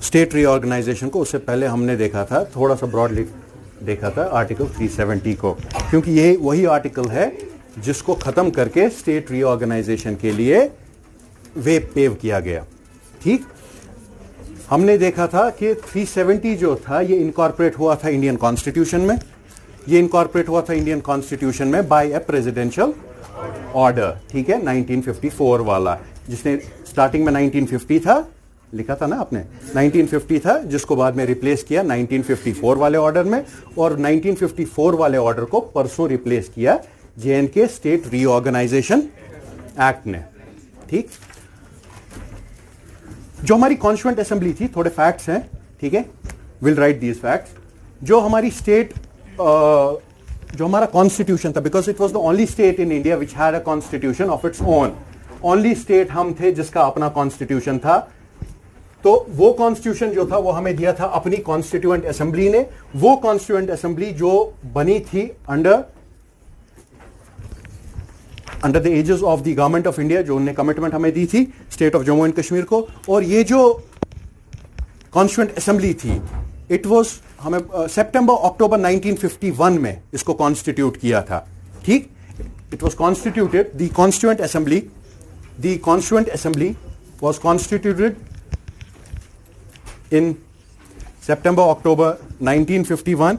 State reorganisation को उससे पहले हमने देखा था, थोड़ा सा ब्रॉडली देखा था आर्टिकल 370 को, क्योंकि ये वही आर्टिकल है जिसको खत्म करके स्टेट रीऑर्गेनाइजेशन के लिए वे पेव किया गया। ठीक, हमने देखा था कि 370 जो था ये इनकॉर्पोरेट हुआ था इंडियन कॉन्स्टिट्यूशन में, ये इनकॉर्पोरेट हुआ था इंडियन कॉन्स्टिट्यूशन में बाय ए प्रेसिडेंशियल ऑर्डर। ठीक है, 1954 वाला, जिसने स्टार्टिंग में 1950 था, लिखा था ना आपने 1950 था, जिसको बाद में रिप्लेस किया 1954 वाले ऑर्डर में, और 1954 वाले ऑर्डर को परसों रिप्लेस किया जेएनके स्टेट रीऑर्गेनाइजेशन एक्ट ने। ठीक, जो हमारी कॉन्स्टिट्यूएंट असेंबली थी, थोड़े फैक्ट्स हैं, ठीक है, विल राइट दीज फैक्ट्स। जो हमारी स्टेट जो हमारा कॉन्स्टिट्यूशन था, because it was the only state in India which had a constitution of its own, only state हम थे जिसका अपना कॉन्स्टिट्यूशन था। तो वो कॉन्स्टिट्यूशन जो था वो हमें दिया था अपनी कॉन्स्टिट्यूएंट असेंबली ने। वो कॉन्स्टिट्यूएंट असेंबली जो बनी थी under the aegis of the government of India, जो उन्होंने कमिटमेंट हमें दी थी state of Jammu and Kashmir को। और ये जो कॉन्स्टिट्यूएंट असेंबली थी, इट वाज हमें सितंबर अक्टूबर 1951 में इसको कॉन्स्टिट्यूट किया था। ठीक, it was constituted, the constituent assembly was constituted in September October 1951.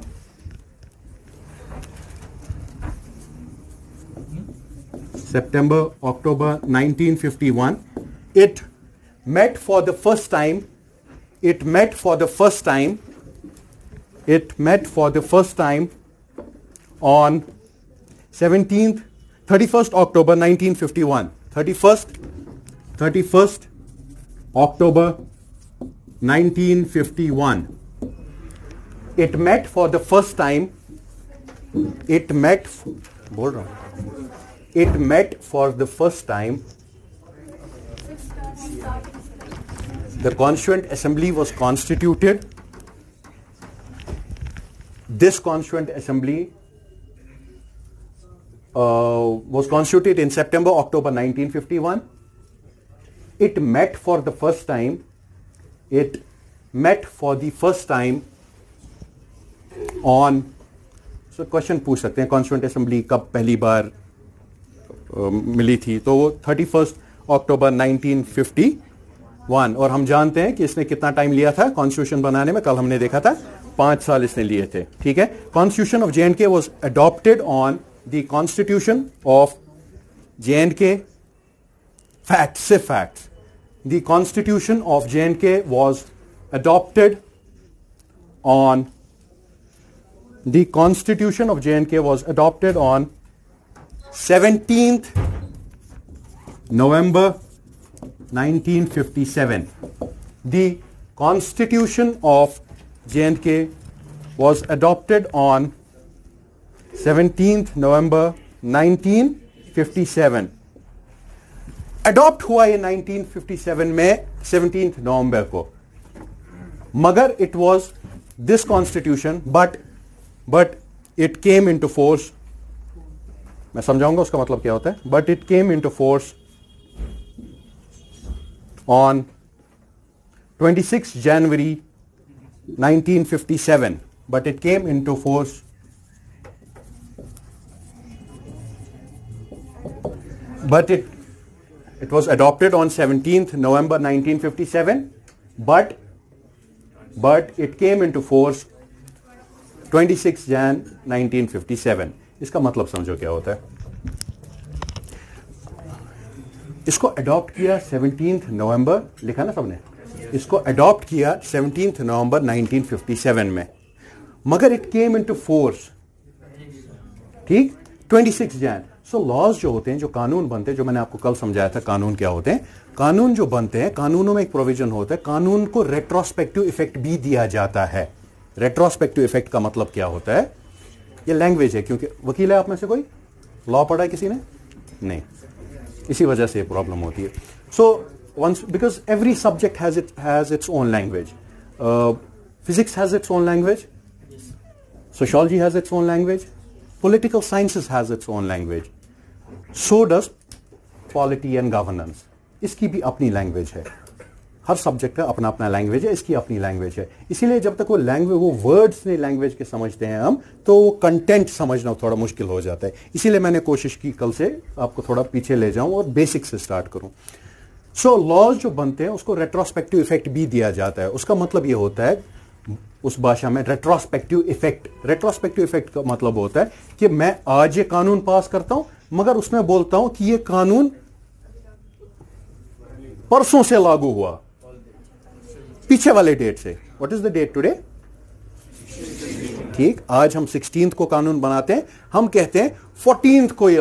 September October 1951. It met for the first time on 31st October 1951. 31st October 1951. It met for the first time. It met for the first time. The Constituent Assembly was constituted. This Constituent Assembly was constituted in September, October 1951. It met for the first time. It met for the first time on, so question पूछ सकते हैं constituent assembly कब पहली बार मिली थी, तो वो 31 अक्टूबर 1951। और हम जानते हैं कि इसने कितना टाइम लिया था कॉन्स्टिट्यूशन बनाने में, कल हमने देखा था 5 साल इसने लिए थे। ठीक है, constitution of JNK was adopted on the constitution of JNK. Facts से facts, the Constitution of J&K was adopted on 17th November 1957. The Constitution of J&K was adopted on 17th November 1957. Adopt हुआ ये 1957 में 17 नवंबर को, मगर it was this constitution but it came into force, मैं समझाऊंगा उसका मतलब क्या होता है, but it came into force on 26 January 1957, but it came into force but it was adopted on 17th November 1957, but it came into force 26 Jan 1957. इसका मतलब समझो क्या होता है। इसको अडॉप्ट किया 17th नवंबर, लिखा ना सबने, इसको अडॉप्ट किया 17th नवंबर 1957 में, मगर इट केम इनटू फोर्स, ठीक, 26 जैन। सो लॉज जो होते हैं, जो कानून बनते हैं, जो मैंने आपको कल समझाया था कानून क्या होते हैं, कानून जो बनते हैं, कानूनों में एक प्रोविजन होता है, कानून को रेट्रोस्पेक्टिव इफेक्ट भी दिया जाता है। रेट्रोस्पेक्टिव इफेक्ट का मतलब क्या होता है, ये लैंग्वेज है, क्योंकि वकील है आप में से कोई, लॉ पढ़ा है किसी ने, नहीं, इसी वजह से प्रॉब्लम होती है। सो once, because every subject has its own language. Physics has its own language, sociology has its own language, political sciences has its own language, so does polity and governance. इसकी भी अपनी लैंग्वेज है। हर subject का अपना अपना language है, इसकी अपनी लैंग्वेज है। इसीलिए जब तक वो लैंग्वेज, वो वर्ड्स ने लैंग्वेज के समझते हैं हम, तो वो कंटेंट समझना थोड़ा मुश्किल हो जाता है। इसीलिए मैंने कोशिश की कल से आपको थोड़ा पीछे ले जाऊं और बेसिक से स्टार्ट करूं। सो लॉज जो बनते हैं उसको रेट्रोस्पेक्टिव इफेक्ट भी दिया जाता है। उसका मतलब ये होता है उस भाषा में रेट्रोस्पेक्टिव इफेक्ट। रेट्रोस्पेक्टिव इफेक्ट का मतलब होता है कि मैं आज ये कानून पास करता हूं, मगर उसमें बोलता हूं कि ये कानून परसों से लागू हुआ, पीछे वाले डेट से। What is the date today? ठीक, आज हम 16 को कानून बनाते हैं, हम कहते हैं 14 को ये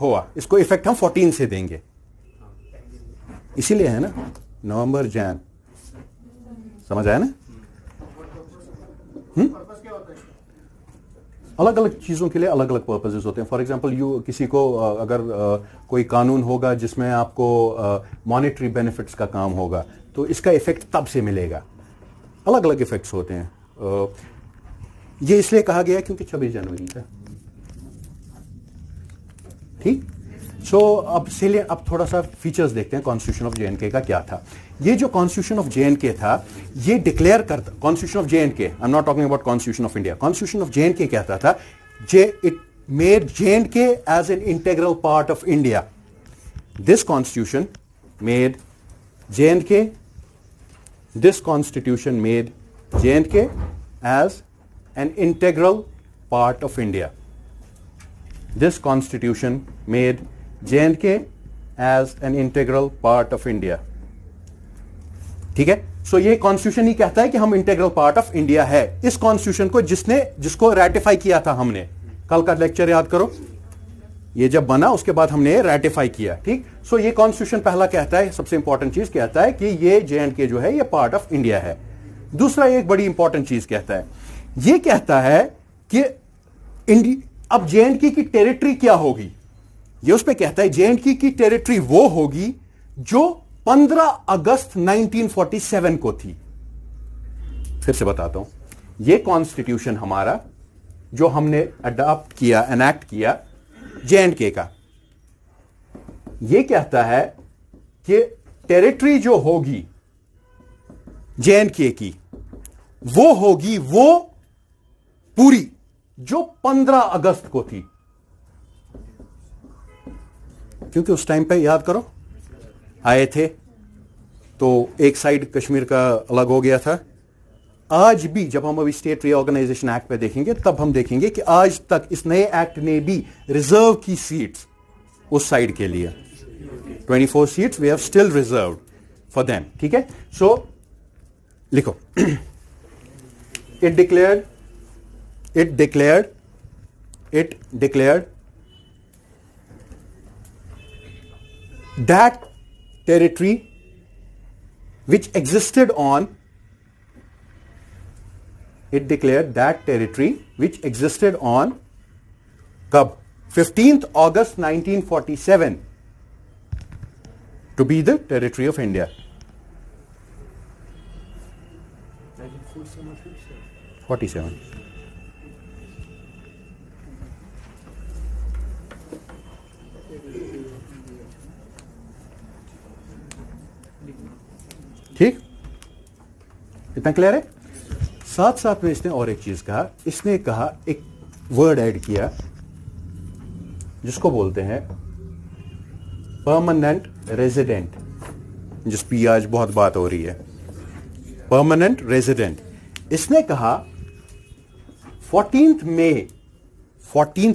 हुआ, इसको इफेक्ट हम 14 से देंगे। इसीलिए है ना नवंबर जैन, समझ आया ना? अलग अलग चीजों के लिए अलग अलग पर्पसेस होते हैं। फॉर एग्जांपल किसी को अगर कोई कानून होगा जिसमें आपको मॉनेटरी बेनिफिट्स का काम होगा, तो इसका इफेक्ट तब से मिलेगा। अलग अलग इफेक्ट्स होते हैं। ये इसलिए कहा गया क्योंकि 26 जनवरी था। ठीक, सो अब थोड़ा सा फीचर्स देखते हैं कॉन्स्टिट्यूशन ऑफ जेएनके का क्या था। ये जो कॉन्स्टिट्यूशन ऑफ जेएनके था, ये डिक्लेयर करता, constitution of J and K, I am not talking about constitution of India, constitution of J and K कहता था it made J and K as an integral part of India. This constitution made J and K, this constitution made J and K as an integral part of India. This constitution made J&K as an integral part of India. ठीक है, सो ये constitution ही कहता है कि हम integral part of India है। इस constitution को जिसको रेटिफाई किया था हमने, कल का लेक्चर याद करो, ये जब बना उसके बाद हमने रेटिफाई किया। ठीक, सो ये कॉन्स्टिट्यूशन पहला कहता है, सबसे इंपॉर्टेंट चीज कहता है कि ये J&K जो है ये पार्ट ऑफ इंडिया है। दूसरा एक बड़ी इंपॉर्टेंट चीज कहता है, ये कहता है कि अब J&K की टेरिटरी क्या होगी, ये उस पे कहता है J&K की टेरिटरी वो होगी जो 15 अगस्त 1947 को थी। फिर से बताता हूं, ये कॉन्स्टिट्यूशन हमारा जो हमने अडॉप्ट किया, एनैक्ट किया J&K का, ये कहता है कि टेरिटरी जो होगी J&K की वो होगी वो पूरी जो 15 अगस्त को थी। क्योंकि उस टाइम पे याद करो आए थे तो एक साइड कश्मीर का अलग हो गया था। आज भी जब हम अभी स्टेट रीऑर्गेनाइजेशन एक्ट पे देखेंगे तब हम देखेंगे कि आज तक इस नए एक्ट ने भी रिजर्व की सीट्स उस साइड के लिए 24 seats we have still reserved for them. ठीक है, सो लिखो It declared that territory which existed on कब 15th August 1947 to be the territory of India. 47. ठीक, इतना क्लियर है? साथ साथ में इसने और एक चीज कहा, इसने कहा एक वर्ड ऐड किया जिसको बोलते हैं परमानेंट रेजिडेंट, जिस पर आज बहुत बात हो रही है, परमानेंट रेजिडेंट। इसने कहा 14th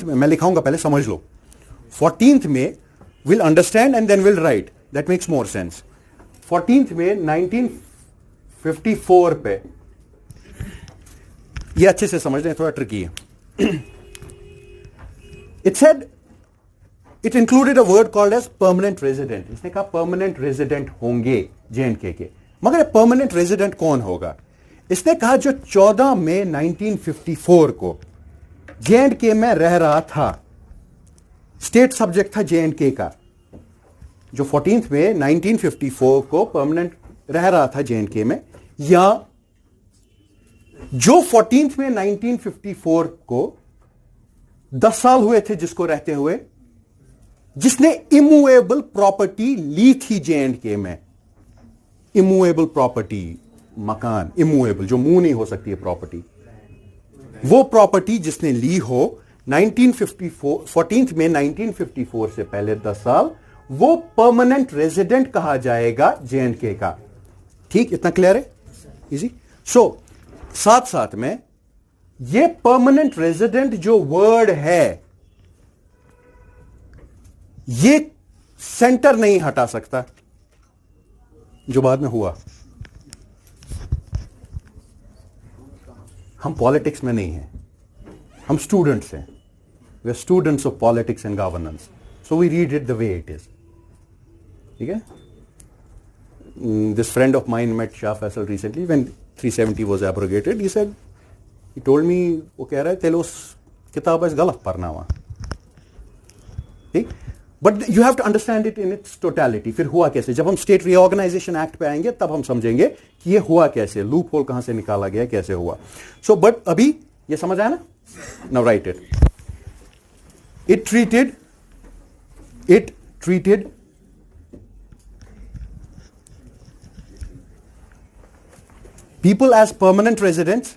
में मैं लिखाऊंगा, पहले समझ लो। 14th में will understand and then will write, that makes more sense. 14th में 1954 पे, ये अच्छे से समझ लें, थोड़ा ट्रिकी है। It said it included a word called as permanent resident. इसने कहा परमानेंट रेजिडेंट होंगे J&K के, मगर परमानेंट रेजिडेंट कौन होगा? इसने कहा जो 14 मई 1954 को J&K में रह रहा था, स्टेट सब्जेक्ट था J&K का, जो 14th में 1954 को परमानेंट रह रहा था J&K में, या जो 14th में 1954 को 10 साल हुए थे जिसको रहते हुए, जिसने इमूवेबल प्रॉपर्टी ली थी J&K में, इमूवेबल प्रॉपर्टी, मकान इमूवेबल, जो मूव नहीं हो सकती है प्रॉपर्टी, वो प्रॉपर्टी जिसने ली हो 1954 14 में 1954 से पहले 10 साल, वो परमानेंट रेजिडेंट कहा जाएगा जेएनके का। ठीक, इतना क्लियर है? इजी। सो साथ साथ में ये परमानेंट रेजिडेंट जो वर्ड है, ये सेंटर नहीं हटा सकता, जो बाद में हुआ। हम पॉलिटिक्स में नहीं हैं, हम स्टूडेंट्स हैं। We are students of politics and governance, so we read it the way it is. ठीक है? This friend of mine met Shah Faisal recently when 370 was abrogated. He said, he told me, वो कह रहा है तेरे उस किताब इस गलत पढ़ना हुआ। ठीक, but you have to understand it in its totality. फिर हुआ कैसे? जब हम स्टेट रीऑर्गेनाइजेशन एक्ट पे आएंगे तब हम समझेंगे कि ये हुआ कैसे, लूप होल कहां से निकाला गया, कैसे हुआ। सो बट अभी ये समझ आया ना? Now right it. It treated people as permanent residents.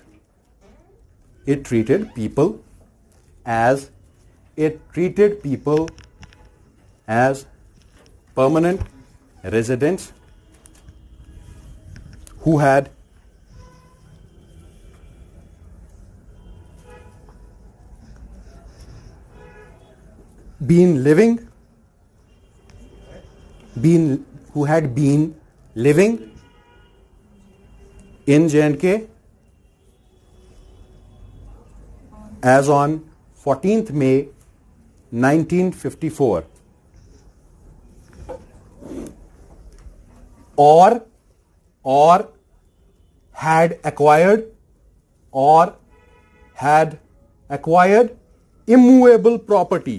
It treated people as permanent residents who had been living in J&K as on 14th May 1954 or had acquired immovable property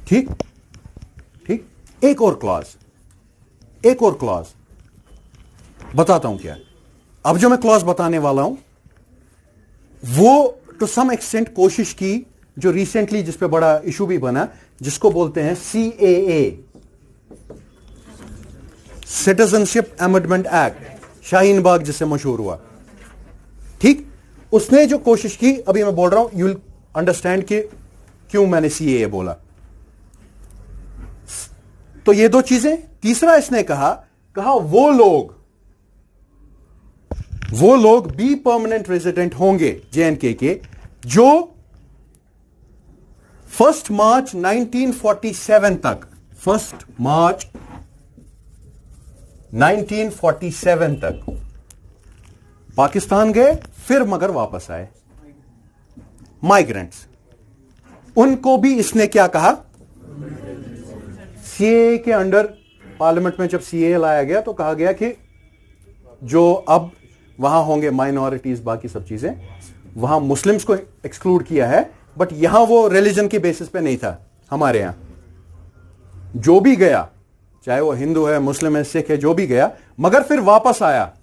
ठीक ठीक। एक और clause बताता हूं क्या। अब जो मैं क्लॉज बताने वाला हूं वो टू सम एक्सटेंट कोशिश की, जो रिसेंटली जिस पे बड़ा इशू भी बना, जिसको बोलते हैं CAA, citizenship amendment act, Shaheen Bagh जिससे मशहूर हुआ। ठीक, उसने जो कोशिश की, अभी मैं बोल रहा हूं, यू विल अंडरस्टैंड कि क्यों मैंने CAA बोला। तो ये दो चीजें। तीसरा इसने कहा वो लोग भी परमानेंट रेजिडेंट होंगे J&K के, जो 1 मार्च 1947 तक, 1 मार्च 1947 तक पाकिस्तान गए, फिर मगर वापस आए, माइग्रेंट्स। उनको भी इसने क्या कहा? CAA के अंडर पार्लियामेंट में जब CAA लाया गया तो कहा गया कि जो अब वहां होंगे माइनॉरिटीज, बाकी सब चीजें, वहां मुस्लिम्स को एक्सक्लूड किया है, बट यहां वो रिलीजन की बेसिस पे नहीं था। हमारे यहां जो भी गया, चाहे वो हिंदू है, मुस्लिम है, सिख है, जो भी गया, मगर फिर वापस आया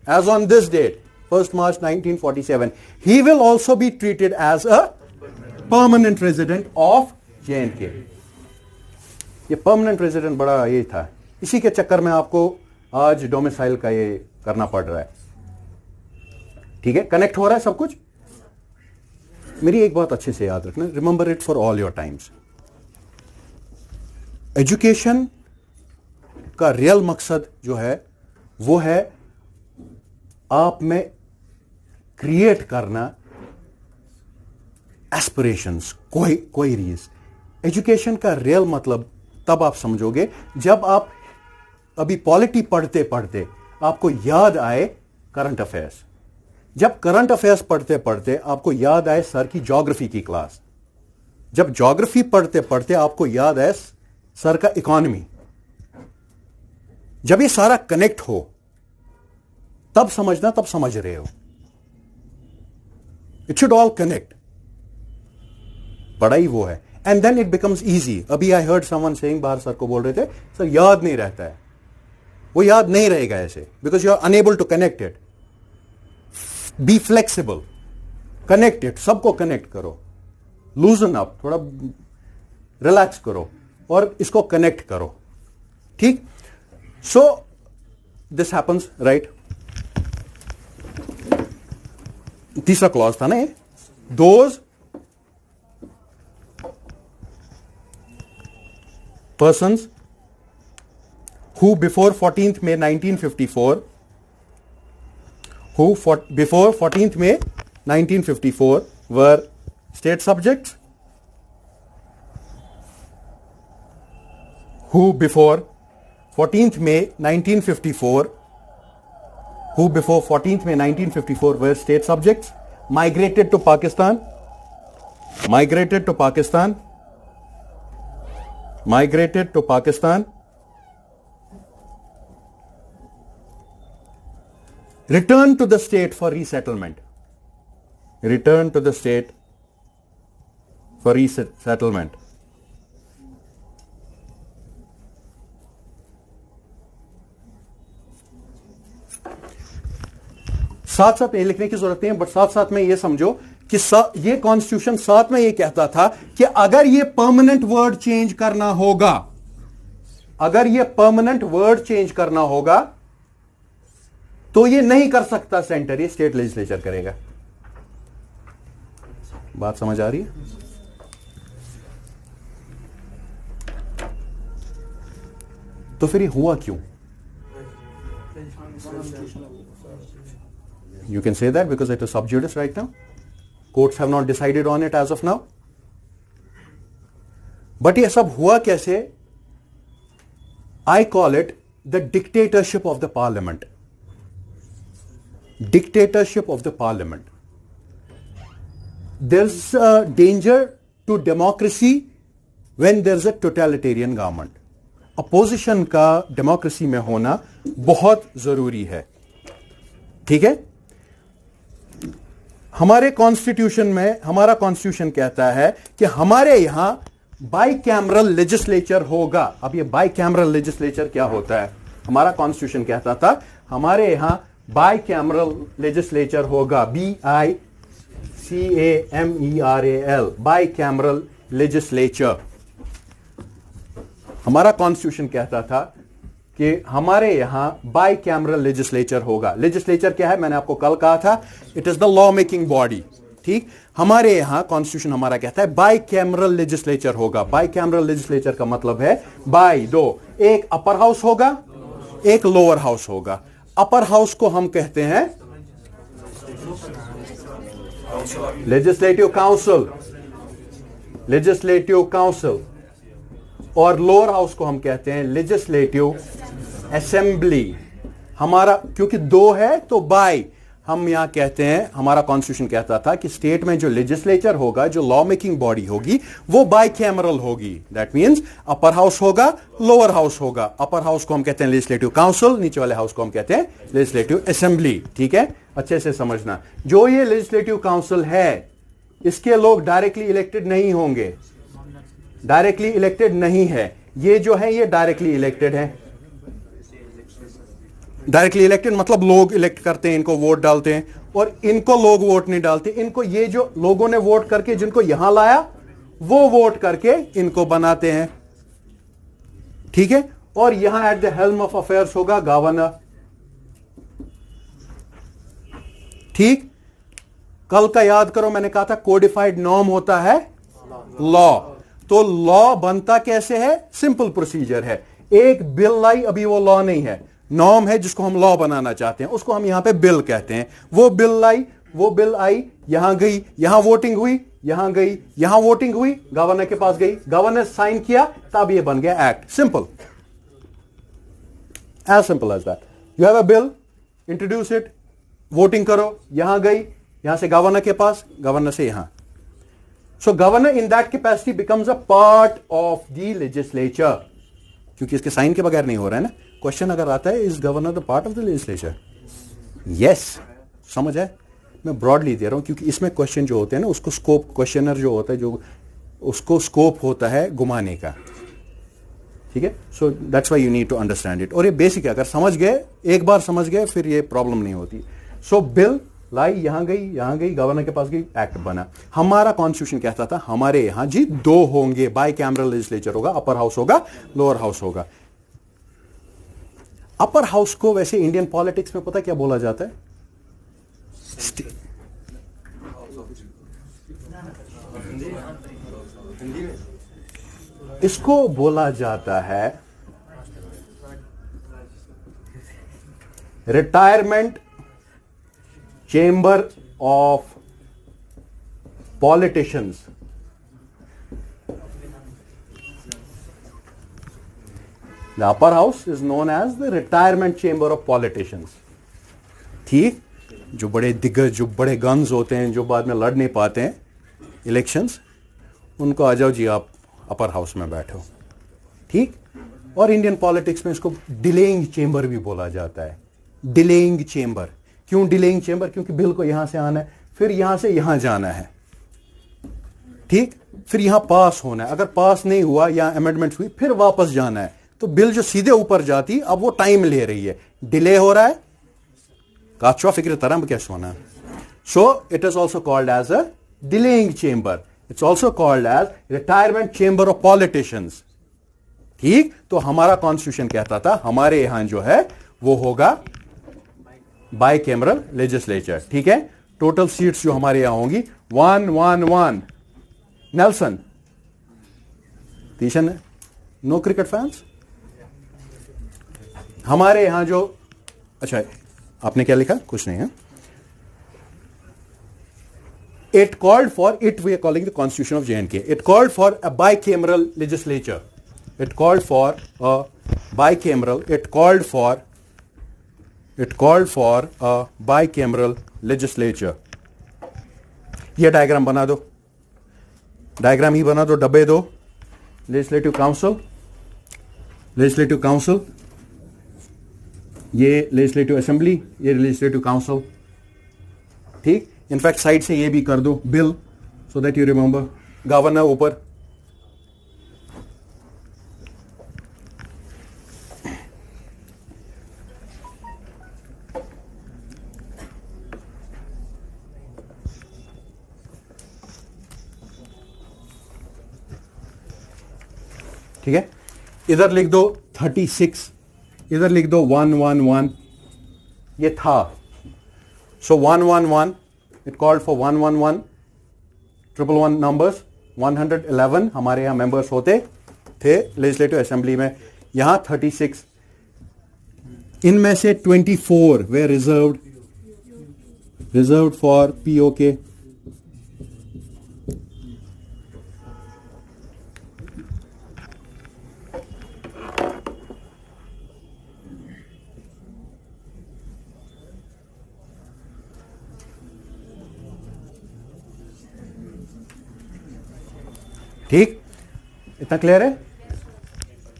as on this date 1 March 1947, he will also be treated as a permanent resident of J&K। ये परमानेंट रेजिडेंट बड़ा ये था, इसी के चक्कर में आपको आज डोमिसाइल का ये करना पड़ रहा है। ठीक है, कनेक्ट हो रहा है सब कुछ। मेरी एक बात अच्छे से याद रखना, remember it for all your time's. Education का रियल मकसद जो है वो है आप में क्रिएट करना एस्पिरेशंस, कोई रीज। एजुकेशन का रियल मतलब तब आप समझोगे जब आप अभी पॉलिटी पढ़ते पढ़ते आपको याद आए करंट अफेयर्स। जब करंट अफेयर्स पढ़ते पढ़ते आपको याद आए सर की ज्योग्राफी की क्लास। जब ज्योग्राफी पढ़ते पढ़ते आपको याद आए सर का इकोनॉमी। जब ये सारा कनेक्ट हो तब समझना, तब समझ रहे हो। It should all connect. पढ़ाई वो है, and then it becomes easy. अभी आई हर्ड समवन सेइंग, बाहर सर को बोल रहे थे, सर याद नहीं रहता है। वो याद नहीं रहेगा ऐसे, because you are unable to connect it. Be flexible. Connect it, सबको कनेक्ट करो, लूजन अप, थोड़ा रिलैक्स करो और इसको कनेक्ट करो, ठीक। So this happens, right. तीसरा क्लॉज था ना ये, those persons who before 14th May 1954 before 14th May 1954 were state subjects, who before 14th May 1954 were state subjects, migrated to Pakistan, return to the state for resettlement, साथ साथ ये लिखने की जरूरत नहीं है, बट साथ साथ में ये समझो कि ये कॉन्स्टिट्यूशन साथ में ये कहता था कि अगर ये परमानेंट वर्ड चेंज करना होगा, तो ये नहीं कर सकता सेंटर, ये स्टेट लेजिस्लेचर करेगा। बात समझ आ रही है? तो फिर ये हुआ क्यों? You can say that because it is sub judice right now. Courts have not decided on it as of now. But ये सब हुआ कैसे? I call it the dictatorship of the parliament. There's a danger to democracy when there's a totalitarian government. Opposition का democracy में होना बहुत जरूरी है, ठीक है। हमारे कॉन्स्टिट्यूशन में, हमारा कॉन्स्टिट्यूशन कहता है कि हमारे यहां बाइकैमरल लेजिस्लेचर होगा। अब ये बाइकैमरल लेजिस्लेचर क्या होता है? हमारा कॉन्स्टिट्यूशन कहता था हमारे यहां बाइकैमरल लेजिस्लेचर होगा, BICAMERAL, बाइकैमरल लेजिस्लेचर। हमारा कॉन्स्टिट्यूशन कहता था कि हमारे यहां बाइकैमरल लेजिस्लेचर होगा। लेजिस्लेचर क्या है? मैंने आपको कल कहा था, it is the law making body, ठीक। हमारे यहां कॉन्स्टिट्यूशन हमारा कहता है बाइकैमरल लेजिस्लेचर होगा। बाइकैमरल लेजिस्लेचर का मतलब है बाई दो, एक अपर हाउस होगा, एक लोअर हाउस होगा। अपर हाउस को हम कहते हैं लेजिस्लेटिव काउंसिल, और लोअर हाउस को हम कहते हैं लेजिस्लेटिव असेंबली। हमारा क्योंकि दो है तो बाई, हम यहां कहते हैं, हमारा कॉन्स्टिट्यूशन कहता था कि स्टेट में जो लेजिस्लेचर होगा, जो लॉ मेकिंग बॉडी होगी, वो बाइकैमरल होगी। दैट मींस अपर हाउस होगा, लोअर हाउस होगा। अपर हाउस को हम कहते हैं लेजिस्लेटिव काउंसिल, नीचे वाले हाउस को हम कहते हैं लेजिस्लेटिव असेंबली, ठीक है। अच्छे से समझना, जो ये लेजिस्लेटिव काउंसिल है, इसके लोग डायरेक्टली इलेक्टेड नहीं होंगे, डायरेक्टली इलेक्टेड नहीं है। ये जो है ये डायरेक्टली इलेक्टेड है। डायरेक्टली इलेक्टेड मतलब लोग इलेक्ट करते हैं, इनको वोट डालते हैं, और इनको लोग वोट नहीं डालते। इनको ये जो लोगों ने वोट करके जिनको यहां लाया, वो वोट करके इनको बनाते हैं, ठीक है। और यहां at the helm of affairs होगा गवर्नर, ठीक। कल का याद करो, मैंने कहा था कोडिफाइड नॉर्म होता है लॉ। तो लॉ बनता कैसे है? सिंपल प्रोसीजर है। एक बिल लाई, अभी वो लॉ नहीं है, नॉर्म है जिसको हम लॉ बनाना चाहते हैं, उसको हम यहां पे बिल कहते हैं। वो बिल लाई, वो बिल आई, यहां गई, यहां वोटिंग हुई, यहां गई, यहां वोटिंग हुई, गवर्नर के पास गई, गवर्नर साइन किया, तब ये बन गया act. Simple, as simple as that. You have a bill, introduce it, voting करो, यहां गई, यहां से गवर्नर के पास, गवर्नर से यहां। So governor in that capacity becomes a part of the legislature, क्योंकि इसके साइन के बगैर नहीं हो रहा है ना। क्वेश्चन अगर आता है, is governor the part of the legislature? Yes, समझ है। मैं ब्रॉडली दे रहा हूं क्योंकि इसमें क्वेश्चन जो होते हैं ना, उसको स्कोप, क्वेश्चनर जो होता है, जो उसको स्कोप होता है घुमाने का, ठीक है। So that's why you need to understand it. और ये बेसिक है, अगर समझ गए, एक बार समझ गए, फिर ये प्रॉब्लम नहीं होती। सो बिल लाई यहां गई, गवर्नर के पास गई, एक्ट बना। हमारा कॉन्स्टिट्यूशन कहता था हमारे यहां जी दो होंगे, बाई कैमरल लेजिस्लेचर होगा, अपर हाउस होगा, लोअर हाउस होगा। अपर हाउस को वैसे इंडियन पॉलिटिक्स में पता क्या बोला जाता है? इसको बोला जाता है retirement chamber of politicians. The upper house is known as the retirement chamber of politicians. ठीक, जो बड़े दिग्गज, जो बड़े गन्स होते हैं, जो बाद में लड़ नहीं पाते हैं इलेक्शंस, उनको आ जाओ जी आप अपर हाउस में बैठो। ठीक, और इंडियन पॉलिटिक्स में इसको डिलेइंग चेंबर भी बोला जाता है। डिलेइंग चेंबर, क्यों डिलेइंग चेंबर? क्योंकि बिल को यहां से आना है, फिर यहां से यहां जाना है, ठीक, फिर यहां पास होना है, अगर पास नहीं हुआ या अमेंडमेंट हुई फिर वापस जाना है, तो बिल जो सीधे ऊपर जाती अब वो टाइम ले रही है, डिले हो रहा है। काचवा फिक्र तरह क्या सोना। So it is also called as a delaying chamber, it's also called as retirement chamber of politicians. ठीक, तो हमारा कॉन्स्टिट्यूशन कहता था हमारे यहां जो है वो होगा बाई कैमरल लेजिस्लेचर। ठीक है, टोटल सीट्स जो हमारे यहां होंगी 111। नेल्सन तीशन, नो क्रिकेट फैंस? हमारे यहां जो, अच्छा आपने क्या लिखा? कुछ नहीं है। It called for, it we are calling the Constitution of J&K. It called for a bicameral legislature. It called for a bicameral. It called for a bicameral legislature. ये डायग्राम बना दो, डायग्राम ही बना दो, डब्बे दो। लेजिस्लेटिव काउंसिल, लेजिस्लेटिव काउंसिल, ये legislative assembly, ये legislative council. ठीक, इनफैक्ट साइड से ये भी कर दो bill, so that you remember. Governor ऊपर, ठीक है। इधर लिख दो 36, इधर लिख दो 111, ये था। सो 111, इट कॉल्ड फॉर 111, 111 नंबर्स, 111 हमारे यहां मेंबर्स होते थे लेजिस्लेटिव असेंबली में। यहां 36, इनमें से 24 वे रिजर्व्ड फॉर पीओके। ठीक, इतना क्लियर है?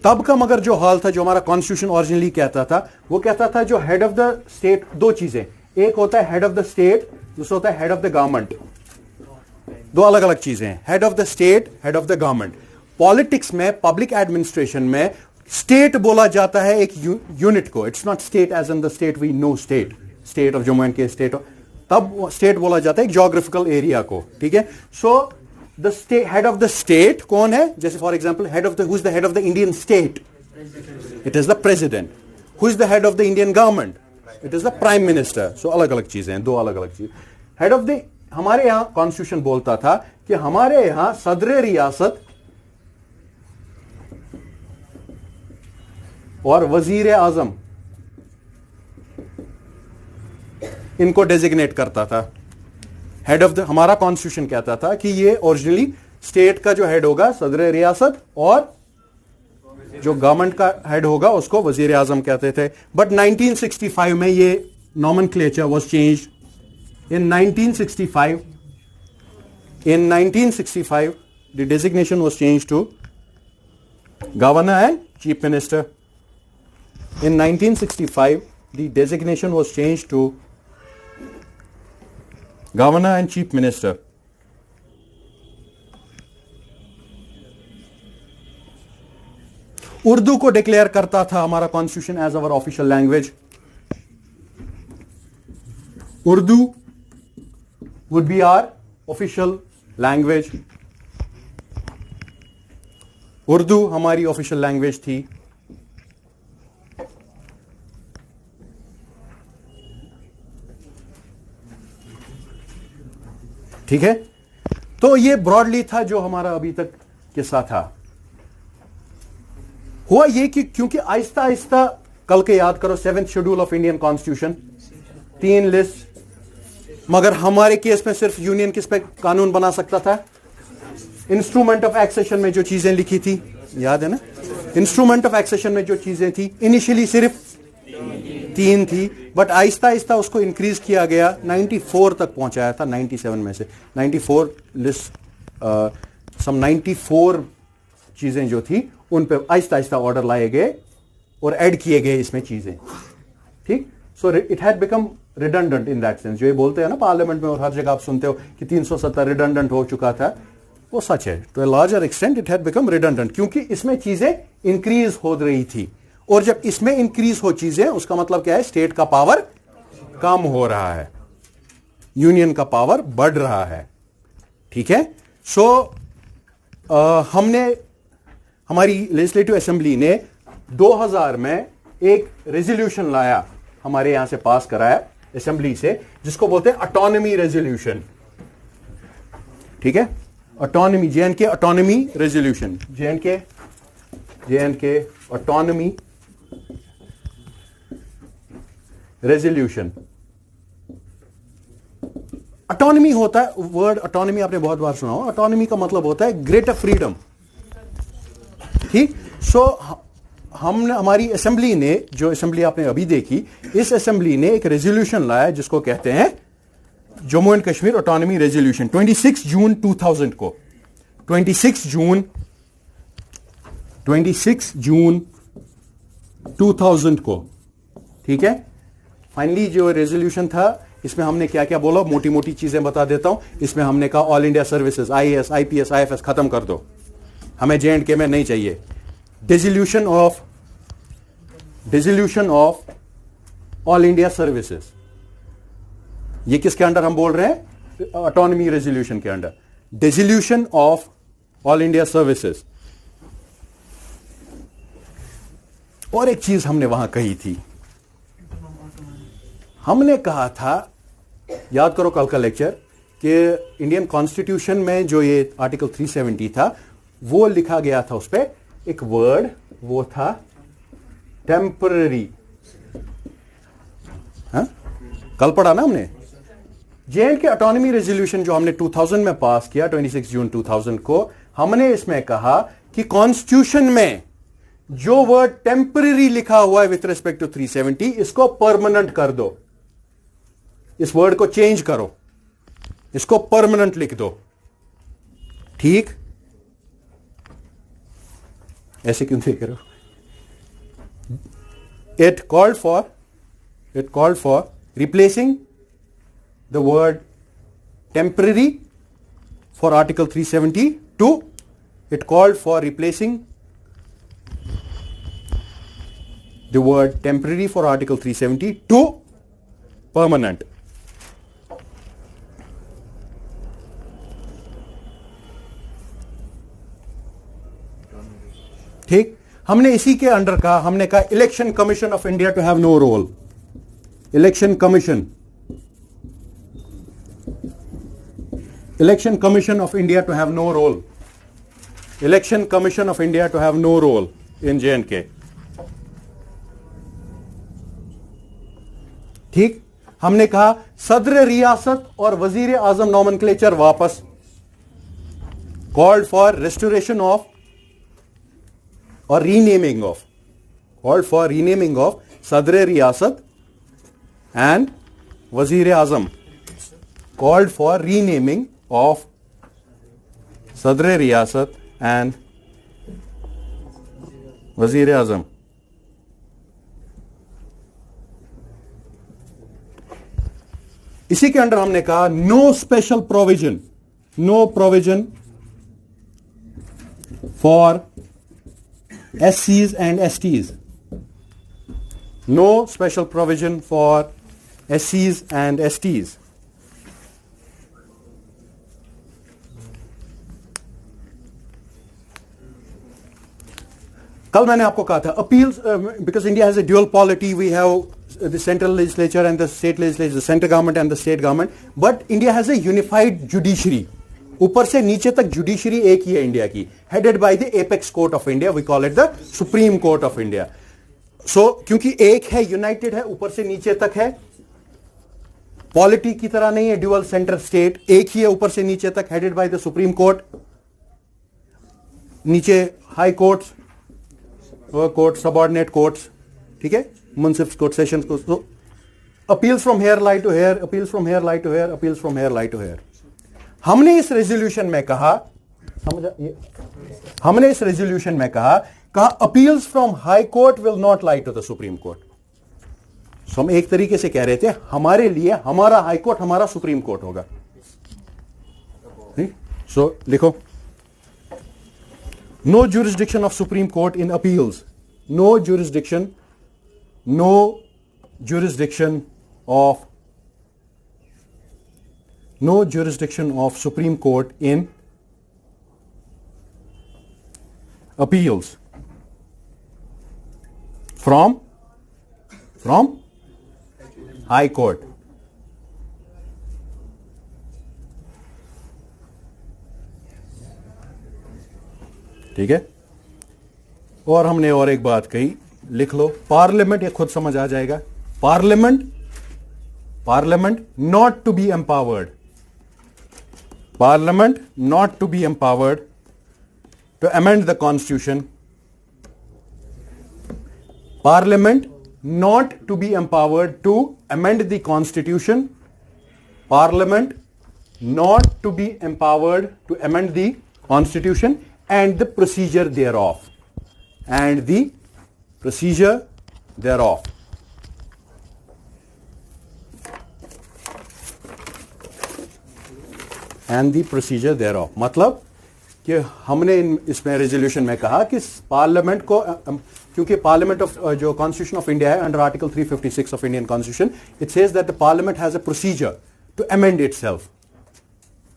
तब का मगर जो हाल था, जो हमारा कॉन्स्टिट्यूशन ओरिजिनली कहता था, वो कहता था जो हेड ऑफ द स्टेट, दो चीजें, एक होता है हेड ऑफ द स्टेट, दूसरा होता है हेड ऑफ द गवर्नमेंट। दो अलग अलग चीजें हैं, head of the state, head of the government. Politics में, पब्लिक एडमिनिस्ट्रेशन में स्टेट बोला जाता है एक यूनिट को। It's not state as in the state we know, state of Jammu and K state, तब स्टेट बोला जाता है एक ज्योग्राफिकल एरिया को। ठीक है, so the head of the state कौन है? जैसे for example head of the, who is the head of the Indian state? It is the president. Who is the head of the Indian government? It is the prime minister. So अलग अलग चीजें हैं, दो अलग अलग चीज। Head of the, हमारे यहां कॉन्स्टिट्यूशन बोलता था कि हमारे यहां सदर रियासत और वजीर आजम इनको डेजिग्नेट करता था। हेड ऑफ द, हमारा कॉन्स्टिट्यूशन कहता था कि ये ओरिजिनली स्टेट का जो हेड होगा सदर रियासत, और जो गवर्नमेंट का हेड होगा उसको वजीर आजम कहते थे। बट 1965 में ये nomenclature was changed. In 1965 the designation was changed to governor and chief minister. In 1965, the designation was changed to Governor and Chief Minister. Urdu को डिक्लेयर करता था हमारा constitution as our official language. Urdu would be our official language. Urdu हमारी official language थी. ठीक है, तो ये ब्रॉडली था जो हमारा अभी तक किस्सा था. हुआ ये कि क्योंकि आहिस्ता आहिस्ता, कल के याद करो 7th schedule of Indian constitution, 3 list, मगर हमारे केस में सिर्फ यूनियन किस पे कानून बना सकता था? इंस्ट्रूमेंट ऑफ एक्सेशन में जो चीजें लिखी थी, याद है ना? इंस्ट्रूमेंट ऑफ एक्सेशन में जो चीजें थी इनिशियली सिर्फ 3 थी, बट आहिस्ता आहिस्ता उसको इंक्रीज किया गया, 94 तक पहुंचाया था 97 में से. 94 लिस्ट, सम 94 चीजें जो थी उन पे आहिस्ता आहिस्ता ऑर्डर लाए गए और ऐड किए गए इसमें चीजें. ठीक, so it had become redundant in that sense. जो ये बोलते हैं ना पार्लियामेंट में और हर जगह आप सुनते हो कि 370 रिडंडेंट हो चुका था, वो सच है. To a larger extent it had become redundant, क्योंकि इसमें चीजें इंक्रीज हो रही थी. और जब इसमें इंक्रीज हो चीजें, उसका मतलब क्या है? स्टेट का पावर कम हो रहा है, यूनियन का पावर बढ़ रहा है. ठीक है, सो हमने, हमारी लेजिस्लेटिव असेंबली ने 2000 में एक रेजोल्यूशन लाया, हमारे यहां से पास कराया असेंबली से, जिसको बोलते हैं ऑटोनॉमी रेजोल्यूशन. ठीक है, autonomy, JNK autonomy resolution, JNK autonomy resolution. Autonomy होता है, वर्ड ऑटोनॉमी आपने बहुत बार सुना हो. ऑटोनॉमी का मतलब होता है ग्रेटर फ्रीडम. ठीक, सो हमने, हमारी असेंबली ने, जो असेंबली आपने अभी देखी, इस असेंबली ने एक रेजोल्यूशन लाया जिसको कहते हैं Jammu and Kashmir autonomy resolution. 26 जून 2000 को, 26 जून 2000 को. ठीक है, फाइनली जो रेजोल्यूशन था, इसमें हमने क्या क्या बोला, मोटी मोटी चीजें बता देता हूं. इसमें हमने कहा all India services, IAS, IPS, IFS खत्म कर दो, हमें जेएंडके में नहीं चाहिए. Dissolution of all India services, ये किसके अंडर हम बोल रहे हैं? ऑटोनॉमी रेजोल्यूशन के under. Dissolution of all India services. और एक चीज हमने वहां कही थी, हमने कहा था, याद करो कल का लेक्चर, कि इंडियन कॉन्स्टिट्यूशन में जो ये आर्टिकल 370 था, वो लिखा गया था, उस पर एक वर्ड, वो था टेम्पररी. कल पढ़ा ना हमने. जेएंडके ऑटोनॉमी रेजोल्यूशन जो हमने 2000 में पास किया, 26 जून 2000 को, हमने इसमें कहा कि कॉन्स्टिट्यूशन में जो वर्ड टेम्पररी लिखा हुआ है विथ रिस्पेक्ट टू 370, इसको परमानेंट कर दो. इस वर्ड को चेंज करो, इसको परमानेंट लिख दो. ठीक, ऐसे क्यों देख रहे हो? It called for replacing the word temporary for Article 370 to, it called for replacing the word temporary for Article 370 to permanent. ठीक, हमने इसी के अंडर कहा, हमने कहा election commission of India to have no role. Election commission of India to have no role. Election commission of India to have no role in J and K. ठीक, हमने कहा सदर रियासत और वजीर आजम नॉमेनक्लेचर वापस. कॉल्ड फॉर रेस्टोरेशन ऑफ और renaming of, called for renaming of Sadar Riyasat and Wazir Azam. Called for renaming of Sadar Riyasat and Wazir आजम. इसी के अंडर हमने कहा no special provision, no provision for SCs and STs. No special provision for SCs and STs. कल मैंने आपको कहा था appeals, because India has a dual polity, we have the central legislature and the state legislature, central government and the state government, but India has a unified judiciary. ऊपर से नीचे तक judiciary एक ही है इंडिया की, headed by the apex court of India, we call it the supreme court of India. So क्योंकि एक है, यूनाइटेड है, ऊपर से नीचे तक है, पॉलिटी की तरह नहीं है ड्यूअल सेंटर स्टेट, एक ही है ऊपर से नीचे तक, headed by the supreme court, नीचे high courts, court, subordinate courts, ठीक है, munsif court, sessions court. Appeals from here lie to here, appeals from here lie to here, appeals from here lie to here. हमने इस resolution में कहा, हमने इस resolution में कहा appeals from high court will not lie to the supreme court. So हम एक तरीके से कह रहे थे हमारे लिए हमारा हाई कोर्ट हमारा सुप्रीम कोर्ट होगा. सो लिखो, no jurisdiction of Supreme Court in appeals, no jurisdiction of Supreme Court in appeals from High Court. ठीक है. और हमने और एक बात कही, लिख लो, पार्लियामेंट, ये खुद समझ आ जाएगा, parliament not to be empowered, parliament not to be empowered to amend the constitution, parliament not to be empowered to amend the constitution, parliament not to be empowered to amend the constitution and the procedure thereof, and the procedure thereof. And the procedure thereof. मतलब कि हमने इसमें resolution में कहा कि parliament को, क्योंकि parliament of जो कॉन्स्टिट्यूशन ऑफ इंडिया है under article 356 of Indian constitution, it says that the parliament has a procedure to amend itself.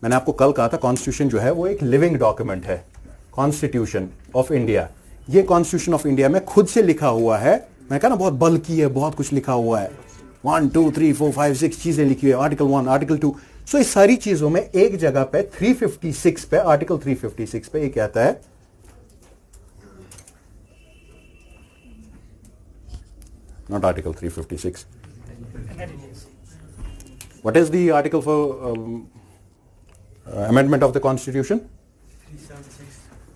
मैंने आपको कल कहा था कॉन्स्टिट्यूशन जो है वो एक लिविंग डॉक्यूमेंट है. कॉन्स्टिट्यूशन ऑफ इंडिया, ये कॉन्स्टिट्यूशन ऑफ इंडिया में खुद से लिखा हुआ है. मैं कहा ना बहुत बल्कि है, बहुत कुछ लिखा हुआ है, 1 2 3 4 5 6 चीजें लिखी हुई है, आर्टिकल 1 आर्टिकल 2. सो इस सारी चीजों में एक जगह पे 356 पे, आर्टिकल 356 पे ये कहता है not article 356, what is the article for amendment of the constitution?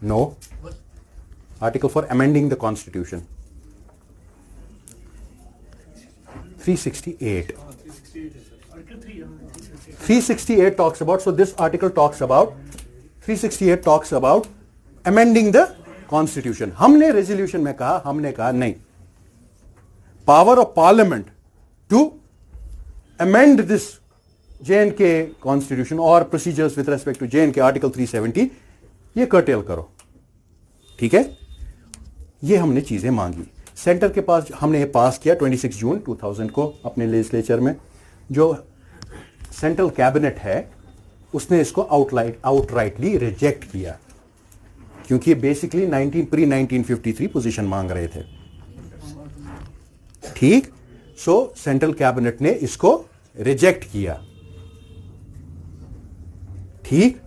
No. Article for amending the constitution. 368. 368 talks about, so this article talks about, 368 talks about amending the constitution. हमने resolution में कहा, हमने कहा नहीं, power of parliament to amend this J&K constitution or procedures with respect to J&K article 370, ये cartel करो. ठीक है, ये हमने चीजें मांगी. सेंटर के पास हमने ये पास किया 26 जून 2000 को अपने लेजिस्लेचर में. जो सेंट्रल कैबिनेट है उसने इसको आउटराइटली रिजेक्ट किया, क्योंकि बेसिकली प्री 1953 पोजीशन मांग रहे थे. ठीक, सो सेंट्रल कैबिनेट ने इसको रिजेक्ट किया. ठीक.